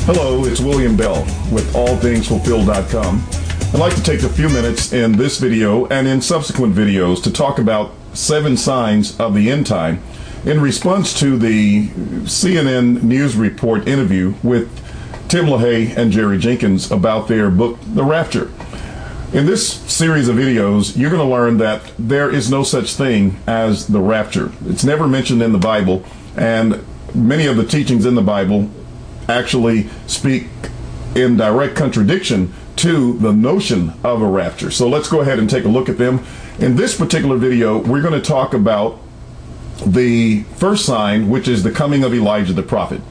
Hello, it's William Bell with allthingsfulfilled.com. I'd like to take a few minutes in this video and in subsequent videos to talk about 7 signs of the end time in response to the CNN News Report interview with Tim LaHaye and Jerry Jenkins about their book, The Rapture. In this series of videos, you're going to learn that there is no such thing as the rapture. It's never mentioned in the Bible, and many of the teachings in the Bible actually speak in direct contradiction to the notion of a rapture. So let's go ahead and take a look at them. In this particular video, we're going to talk about the first sign, which is the coming of Elijah the prophet.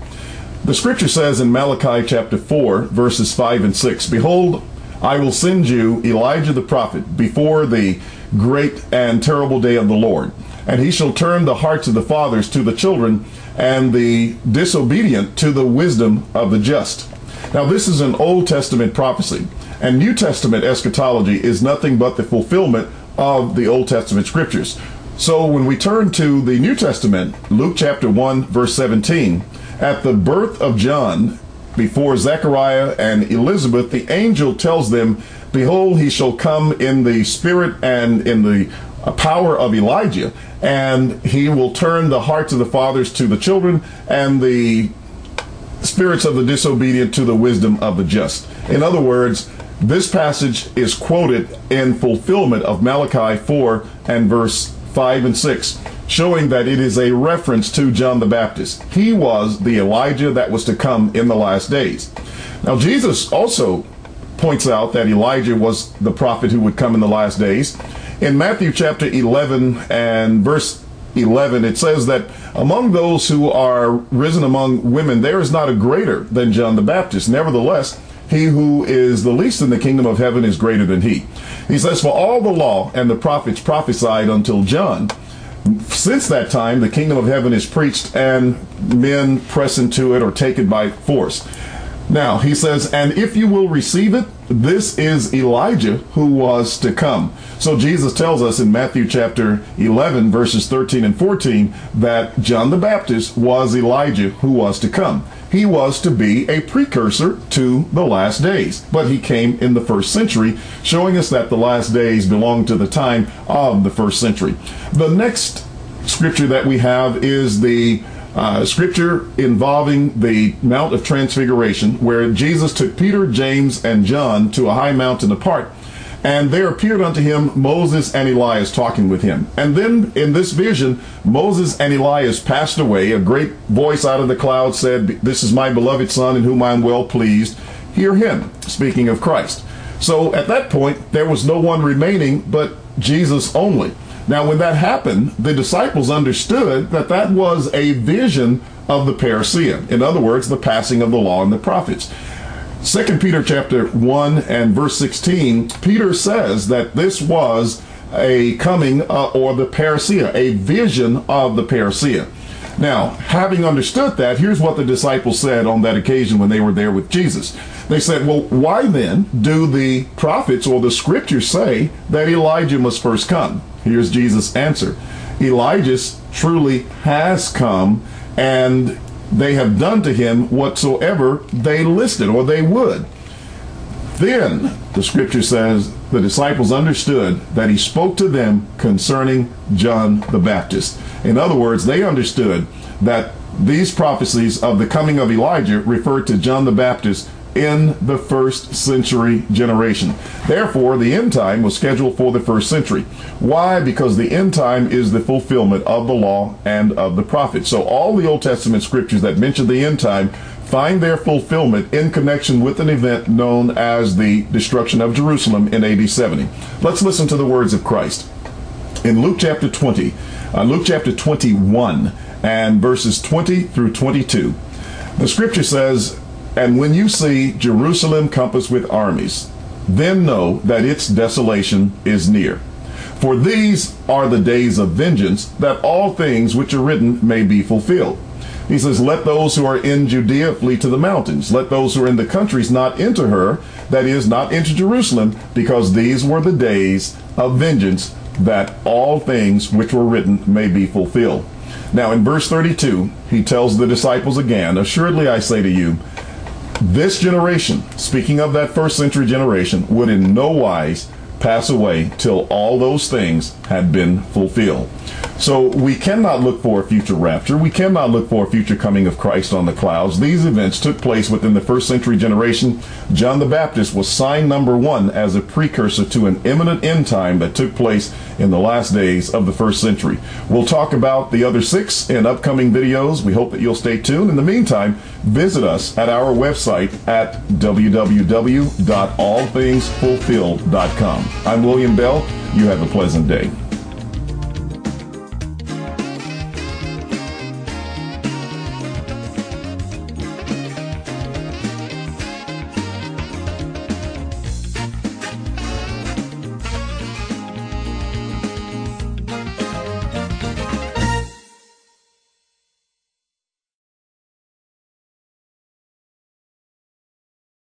The scripture says in Malachi chapter 4, verses 5 and 6, "Behold, I will send you Elijah the prophet before the great and terrible day of the Lord. And he shall turn the hearts of the fathers to the children, and the disobedient to the wisdom of the just." Now, this is an Old Testament prophecy, and New Testament eschatology is nothing but the fulfillment of the Old Testament scriptures. So when we turn to the New Testament, Luke chapter 1, verse 17, at the birth of John, before Zechariah and Elizabeth, the angel tells them, "Behold, he shall come in the spirit and in the power of Elijah, and he will turn the hearts of the fathers to the children, and the spirits of the disobedient to the wisdom of the just." In other words, this passage is quoted in fulfillment of Malachi 4 and verse 5 and 6, showing that it is a reference to John the Baptist. He was the Elijah that was to come in the last days. Now, Jesus also points out that Elijah was the prophet who would come in the last days. In Matthew chapter 11 and verse 11, it says that among those who are risen among women, there is not a greater than John the Baptist. Nevertheless, he who is the least in the kingdom of heaven is greater than he. He says, "For all the law and the prophets prophesied until John. Since that time, the kingdom of heaven is preached, and men press into it or take it by force." Now, he says, "And if you will receive it, this is Elijah who was to come." So Jesus tells us in Matthew chapter 11, verses 13 and 14, that John the Baptist was Elijah who was to come. He was to be a precursor to the last days, but he came in the first century, showing us that the last days belong to the time of the first century. The next scripture that we have is the scripture involving the Mount of Transfiguration, where Jesus took Peter, James, and John to a high mountain apart, and there appeared unto him Moses and Elias talking with him. And then in this vision, Moses and Elias passed away. A great voice out of the cloud said, "This is my beloved Son in whom I am well pleased. Hear him," speaking of Christ. So at that point, there was no one remaining but Jesus only. Now, when that happened, the disciples understood that that was a vision of the parousia. In other words, the passing of the law and the prophets. 2 Peter chapter 1 and verse 16, Peter says that this was a coming or the parousia, a vision of the parousia. Now, having understood that, here's what the disciples said on that occasion when they were there with Jesus. They said, "Well, why then do the prophets or the scriptures say that Elijah must first come?" Here's Jesus' answer. "Elijah truly has come, and they have done to him whatsoever they listed or they would." Then the scripture says the disciples understood that he spoke to them concerning John the Baptist. In other words, they understood that these prophecies of the coming of Elijah referred to John the Baptist in the first century generation. Therefore, the end time was scheduled for the first century. Why? Because the end time is the fulfillment of the law and of the prophets. So all the Old Testament scriptures that mention the end time find their fulfillment in connection with an event known as the destruction of Jerusalem in AD 70. Let's listen to the words of Christ. In Luke chapter 21 and verses 20 through 22, the scripture says, "And when you see Jerusalem compassed with armies, then know that its desolation is near. For these are the days of vengeance, that all things which are written may be fulfilled." He says, "Let those who are in Judea flee to the mountains. Let those who are in the countries not enter her, that is, not enter Jerusalem, because these were the days of vengeance, that all things which were written may be fulfilled." Now in verse 32, he tells the disciples again, "Assuredly I say to you, This generation, speaking of that first century generation, would in no wise pass away till all those things had been fulfilled. So we cannot look for a future rapture. We cannot look for a future coming of Christ on the clouds. These events took place within the first century generation. John the Baptist was sign number one as a precursor to an imminent end time that took place in the last days of the first century. We'll talk about the other 6 in upcoming videos. We hope that you'll stay tuned. In the meantime, visit us at our website at www.allthingsfulfilled.com. I'm William Bell. You have a pleasant day.